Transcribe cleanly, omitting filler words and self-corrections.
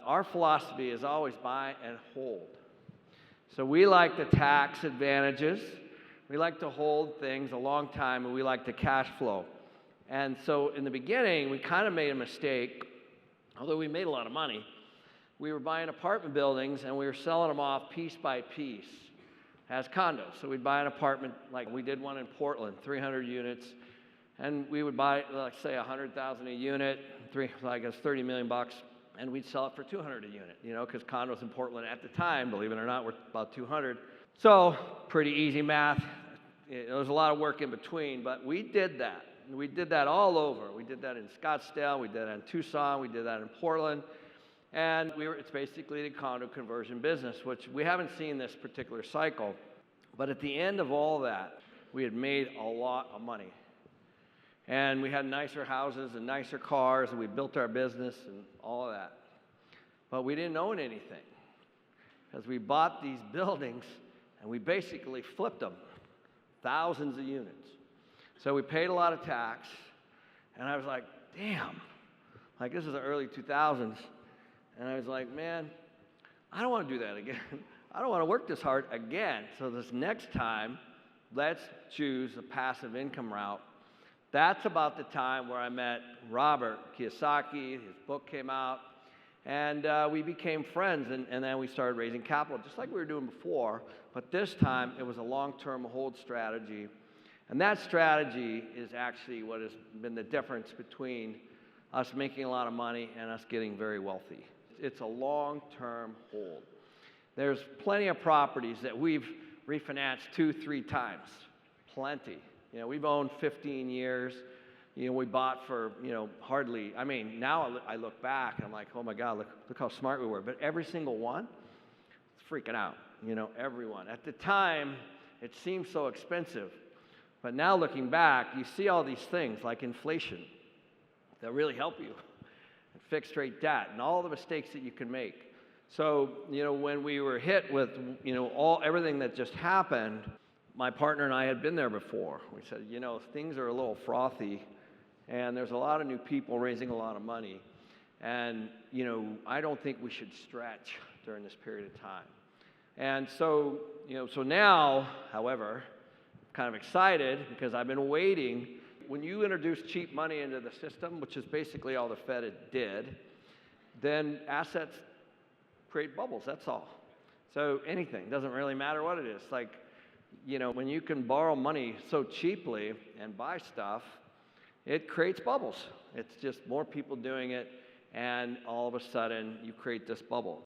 our philosophy is always buy and hold. So we like the tax advantages. We like to hold things a long time, and we like the cash flow. And so in the beginning, we kind of made a mistake, although we made a lot of money. We were buying apartment buildings, and we were selling them off piece by piece as condos. So we'd buy an apartment, like we did one in Portland, 300 units, and we would buy, let's say, $100,000 a unit, I guess $30 million bucks, and we'd sell it for $200 a unit, because condos in Portland at the time, believe it or not, were about 200. So pretty easy math. There was a lot of work in between, but we did that. We did that all over. We did that in Scottsdale, we did that in Tucson, we did that in Portland. And it's basically the condo conversion business, which we haven't seen this particular cycle. But at the end of all that, we had made a lot of money. And we had nicer houses and nicer cars, and we built our business and all of that. But we didn't own anything, because we bought these buildings, and we basically flipped them, thousands of units. So we paid a lot of tax, and I was like, damn, like this is the early 2000s. And I was like, man, I don't want to do that again. I don't want to work this hard again. So this next time, let's choose a passive income route. That's about the time where I met Robert Kiyosaki. His book came out, and we became friends, and then we started raising capital, just like we were doing before. But this time, it was a long-term hold strategy. And that strategy is actually what has been the difference between us making a lot of money and us getting very wealthy. It's a long-term hold. There's plenty of properties that we've refinanced 2-3 times. Plenty. We've owned 15 years. We bought for, hardly, now I look back and I'm like, oh my God, look how smart we were. But every single one, it's freaking out, everyone. At the time, it seemed so expensive. But now looking back, you see all these things like inflation that really help you. And fixed rate debt and all the mistakes that you can make. So, when we were hit with, everything that just happened, my partner and I had been there before. We said, things are a little frothy, and there's a lot of new people raising a lot of money. And, I don't think we should stretch during this period of time. And so, so now, however, I'm kind of excited because I've been waiting. When you introduce cheap money into the system, which is basically all the Fed did, then assets create bubbles, that's all. So anything, doesn't really matter what it is. Like, when you can borrow money so cheaply and buy stuff, it creates bubbles. It's just more people doing it, and all of a sudden, you create this bubble.